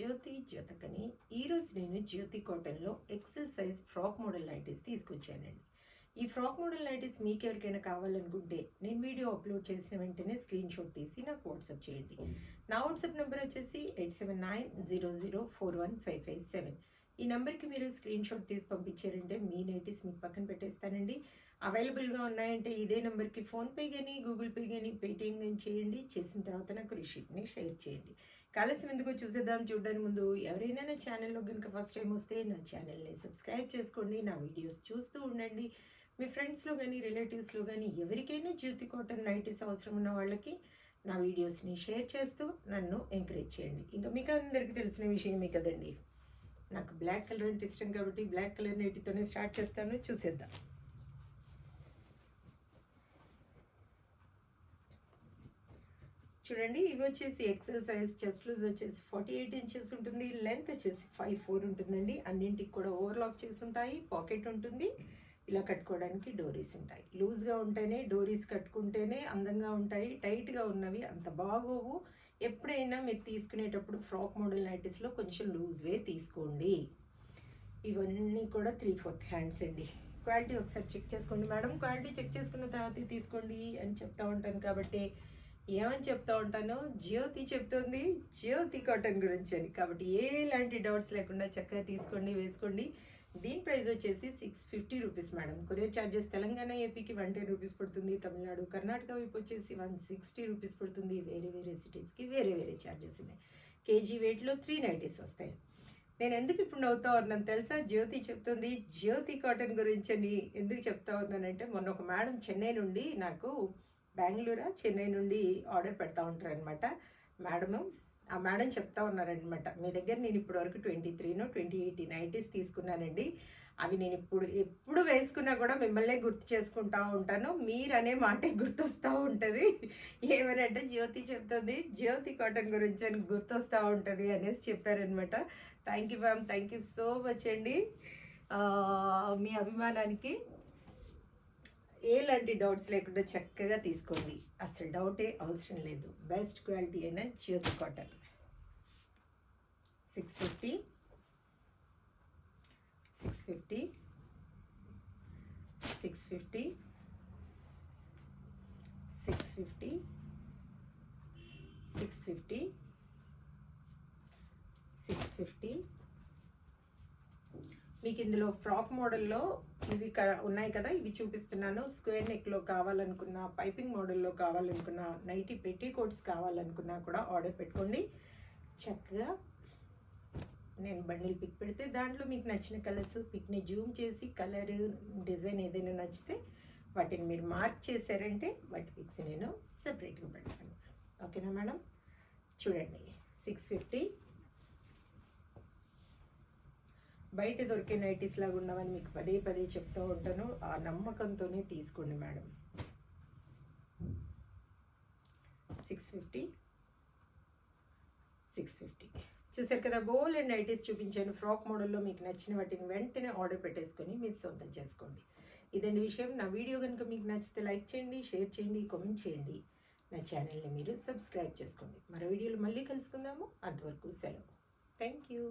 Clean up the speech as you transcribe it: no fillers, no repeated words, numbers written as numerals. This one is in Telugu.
జ్యోతకని. ఈరోజు నేను జ్యోతి కాటన్లో XL size frock model nighties తీసుకొచ్చానండి. ఈ ఫ్రాక్ మోడల్ నైటీస్ మీకు ఎవరికైనా కావాలనుకుంటే నేను వీడియో అప్లోడ్ చేసిన వెంటనే స్క్రీన్ షాట్ తీసి నాకు వాట్సాప్ చేయండి. నా వాట్సాప్ నెంబర్ వచ్చేసి 8790041557. ఈ నెంబర్కి మీరు స్క్రీన్ షాట్ తీసి పంపించారంటే మీ నైటీస్ మీకు పక్కన పెట్టేస్తానండి. అవైలబుల్గా ఉన్నాయంటే ఇదే నెంబర్కి ఫోన్పే కానీ గూగుల్ పే కానీ పేటిఎం కానీ చేయండి. చేసిన తర్వాత నాకు రిసీప్ట్ని షేర్ చేయండి. కాలస్యం ఎందుకో చూసేద్దాం. చూడడానికి ముందు ఎవరైనా నా ఛానల్లో కనుక ఫస్ట్ టైం వస్తే నా ఛానల్ని సబ్స్క్రైబ్ చేసుకోండి. నా వీడియోస్ చూస్తూ ఉండండి. మీ ఫ్రెండ్స్లో కానీ రిలేటివ్స్లో కానీ ఎవరికైనా జ్యోతి కాటన్ నైటీస్ అవసరం ఉన్న వాళ్ళకి నా వీడియోస్ని షేర్ చేస్తూ నన్ను ఎంకరేజ్ చేయండి. ఇంకా మీకు అందరికీ తెలిసిన విషయమే కదండి, నాకు బ్లాక్ కలర్ అంటే ఇష్టం కాబట్టి బ్లాక్ కలర్ నైటీతోనే స్టార్ట్ చేస్తాను. చూసేద్దాం. చూడండి, ఇవి వచ్చేసి ఎక్సెల్ సైజ్. చెస్ట్ లూజ్ వచ్చేసి 48 ఇంచెస్ ఉంటుంది. లెంత్ వచ్చేసి 5'4" ఉంటుందండి. అన్నింటికి కూడా ఓవర్లాక్ చేసి ఉంటాయి. పాకెట్ ఉంటుంది. ఇలా కట్టుకోవడానికి డోరీస్ ఉంటాయి. లూజ్గా ఉంటేనే డోరీస్ కట్టుకుంటేనే అందంగా ఉంటాయి. టైట్గా ఉన్నవి అంత బాగోవు. ఎప్పుడైనా మీరు తీసుకునేటప్పుడు ఫ్రాక్ మోడల్ నైటీస్లో కొంచెం లూజ్వే తీసుకోండి. ఇవన్నీ కూడా 3/4 హ్యాండ్స్ అండి. క్వాలిటీ ఒకసారి చెక్ చేసుకోండి మేడం. క్వాలిటీ చెక్ చేసుకున్న తర్వాత తీసుకోండి అని చెప్తా ఉంటాను కాబట్టి ఏమని చెప్తా ఉంటాను, జ్యోతి చెప్తుంది జ్యోతి కాటన్ గురించి అని. కాబట్టి ఎలాంటి డౌట్స్ లేకుండా చక్కగా తీసుకోండి, వేసుకోండి. దీని ప్రైస్ వచ్చేసి 650 rupees madam. Courier charges Telangana ఏపీకి 110 రూపీస్ పడుతుంది. తమిళనాడు కర్ణాటక వైపు వచ్చేసి 160 రూపీస్ పడుతుంది. వేరే సిటీస్కి వేరే ఛార్జెస్ ఉన్నాయి. కేజీ వెయిట్లో 3 నైటీస్ వస్తాయి. నేను ఎందుకు ఇప్పుడు నవ్వుతా ఉన్నాను తెలుసా? జ్యోతి చెప్తుంది జ్యోతి కాటన్ గురించి అని ఎందుకు చెప్తా ఉన్నానంటే, మొన్న ఒక మేడం చెన్నై నుండి నాకు చెన్నై నుండి ఆర్డర్ పెడతా ఉంటారు అనమాట మేడము. ఆ మేడం చెప్తా ఉన్నారనమాట, మీ దగ్గర నేను ఇప్పటి వరకు 28 నైటీస్ తీసుకున్నానండి. అవి నేను ఎప్పుడు వేసుకున్నా కూడా మిమ్మల్నే గుర్తు చేసుకుంటా ఉంటాను. మీరు అనే మాటే గుర్తొస్తూ ఉంటుంది. ఏమనంటే జ్యోతి చెప్తుంది జ్యోతి కాటన్ గురించి అని గుర్తొస్తూ ఉంటుంది అనేసి చెప్పారనమాట. Thank you ma'am, thank you so much అండి మీ అభిమానానికి. ఎలాంటి డౌట్స్ లేకుండా చక్కగా తీసుకోండి. అసలు డౌటే అవసరం లేదు. బెస్ట్ క్వాలిటీ అయిన జ్యోతి కాటన్. 650 650 650 650 650 650. మీకు ఇందులో ఫ్రాక్ మోడల్లో ఇవి ఉన్నాయి కదా, ఇవి చూపిస్తున్నాను. స్క్వేర్ నెక్లో కావాలనుకున్నా, పైపింగ్ మోడల్లో కావాలనుకున్నా, నైటీ పెట్టికోట్స్ కావాలనుకున్నా కూడా ఆర్డర్ పెట్టుకోండి. చక్కగా నేను బండిల్ పిక్ పెడితే దాంట్లో మీకు నచ్చిన కలర్స్ పిక్ని జూమ్ చేసి కలర్ డిజైన్ ఏదైనా నచ్చితే వాటిని మీరు మార్క్ చేశారంటే వాటి పిక్స్ నేను సెపరేట్గా పెడతాను. ఓకేనా మేడం? చూడండి, 650. బయట దొరికే నైటీస్ లాగా ఉన్నవని మీకు పదే చెప్తూ ఉంటాను. ఆ నమ్మకంతోనే తీసుకోండి మేడం. 650 650. చూసారు కదా, బోల్ అండ్ నైటీస్ చూపించాను ఫ్రాక్ మోడల్లో. మీకు నచ్చిన వాటిని వెంటనే ఆర్డర్ పెట్టేసుకొని మీరు సొంతం చేసుకోండి. ఇదండి విషయం. నా వీడియో కనుక మీకు నచ్చితే లైక్ చేయండి, షేర్ చేయండి, కామెంట్ చేయండి. నా ఛానల్ని మీరు సబ్స్క్రైబ్ చేసుకోండి. మరో వీడియోలో మళ్ళీ కలుసుకుందాము. అంతవరకు సెలవు. Thank you.